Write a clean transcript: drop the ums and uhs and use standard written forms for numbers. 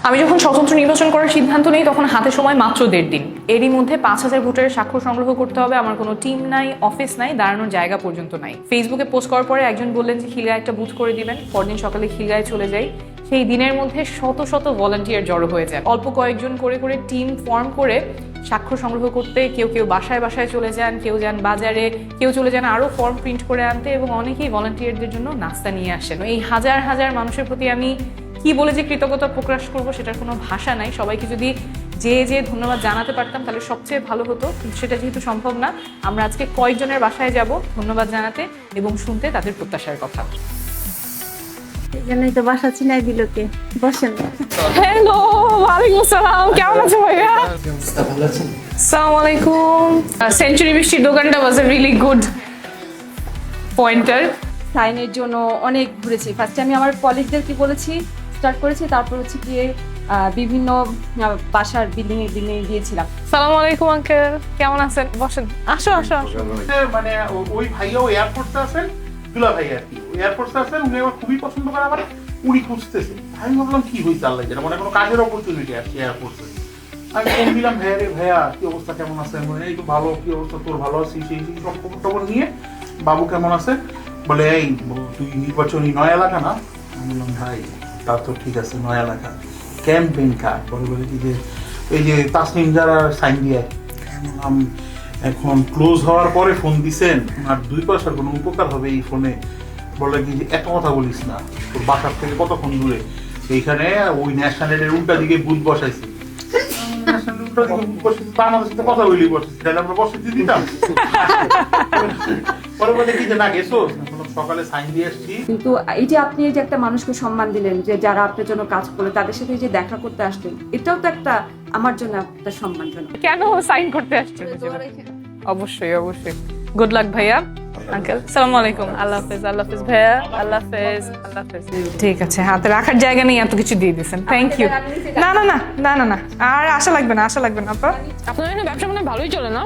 আমি যখন স্বতন্ত্র নির্বাচন করার সিদ্ধান্ত নিই তখন হাতে সময় মাত্র 1.5 দিন। এরই মধ্যে 5,000 ভোটারের স্বাক্ষর সংগ্রহ করতে হবে। আমার কোনো টিম নাই, অফিস নাই, দাঁড়ানোর জায়গা পর্যন্ত নাই। ফেসবুকে পোস্ট করার পরে একজন বললেন যে খিলগাঁয়ে একটা বুথ করে দিবেন। পরদিন সকালে খিলগাঁয়ে চলে যাই। সেই দিনের মধ্যে শত শত ভলান্টিয়ার জড়ো হয়ে যায়। অল্প কয়েকজন করে করে টিম ফর্ম করে স্বাক্ষর সংগ্রহ করতে কেউ কেউ বাসায় বাসায় চলে যান, কেউ যান বাজারে, কেউ চলে যান আরও ফর্ম প্রিন্ট করে আনতে, এবং অনেকেই ভলান্টিয়ারদের জন্য নাস্তা নিয়ে আসেন। এই হাজার হাজার মানুষের প্রতি আমি কি বলে যে কৃতজ্ঞতা প্রকাশ করবো সেটার কোনো ভাষা নাই। সবাইকে যদি যে ধন্যবাদ জানাতে পারতাম তাহলে সবচেয়ে ভালো হতো, কিন্তু সেটা যেহেতু সম্ভব না, আমরা আজকে কয়েকজনের বাসায় যাব ধন্যবাদ জানাতে এবং শুনতে তাদের প্রত্যাশার কথা। এজন্যই তো বাসা চিনাই দিল কে। বসেন। হ্যালো, ওয়ালাইকুম আসসালাম, কেমন আছো ভাইয়া? ভালো আছেন? আসসালামু আলাইকুম। সেঞ্চুরি মিষ্টির দোকানটা ওয়াজ এ রিয়েলি গুড পয়েন্টার। সাইনের জন্য অনেক ঘুরেছি। ফার্স্টে আমি আমার কলিগদেরকে বলেছি, স্টার্ট করেছি, তারপর হচ্ছে গিয়ে বিভিন্ন বাসার বিল্ডিং গিয়েছিলাম। আসসালামু আলাইকুম আঙ্কেল, কেমন আছেন? বসেন, আসো আসো আসো। মানে ওই ভাইয়াও এয়ারফোর্সে আছেন, দুলা ভাই আর কি এয়ারফোর্সে আছেন, উনি আমার খুবই পছন্দ করে, আমার উনি খুঁজতেছে। আমি ভাবলাম কি হয়েছে আল্লাহ জানে, মানে কোনো কাজের অপরচুনিটি আসছে এয়ারফোর্সে। আমি ফোন দিলাম, ভাইয়া রে ভাইয়া কি অবস্থা, কেমন আছে? এই তো ভালো, কি অবস্থা তোর, ভালো আছিস? সেই সব খবর টবর নিয়ে বাবু কেমন আছে বলে, এই তুই নির্বাচনী নয় এলাকা না? আমি বললাম ভাই তা তো ঠিক আছে, নয় এলাকা ক্যাম্পেইন কার্ড বলে কি যে এই যে তাসনিম যারা সাইন দিয়ে, আমি বললাম এখন ক্লোজ হওয়ার পরে ফোন দিছেন, আর 2 পয়সার কোনো উপকার হবে এই ফোনে? বলে কি যে এত কথা বলিস না, তোর বাসার থেকে কতক্ষণ দূরে, এইখানে ওই ন্যাশনালের উল্টা দিকে বুথ বসাইছি। আমাদের সাথে কথা বলি বসেছি, তাহলে আমরা বসেছি দিতাম। পরে বলে কি যে না গেছো, সকালে সাইন দিয়ে আসছি। কিন্তু এই যে আপনি এই যে একটা মানুষকে সম্মান দিলেন, যে যারা আপনার জন্য কাজ করলো তাদের সাথে যে দেখা করতে আসলেন, এটাও তো একটা আমার জন্য একটা সম্মানজনক। কেন সাইন করতে আসছেন? অবশ্যই অবশ্যই। গুড লাক ভাইয়া। আঙ্কেল আসসালামু আলাইকুম। আল্লাহ হাফেজ। আল্লাহ হাফেজ ভাইয়া। আল্লাহ হাফেজ। আল্লাহ হাফেজ। ঠিক আছে, হাতে রাখার জায়গা নেই, এত কিছু দিয়ে দিয়েছেন, থ্যাংক ইউ। না না না না না না, আর আশা লাগবে না, আশা লাগবে না আপা। আপনার এখানে ব্যবসা মনে হয় ভালোই চলে না?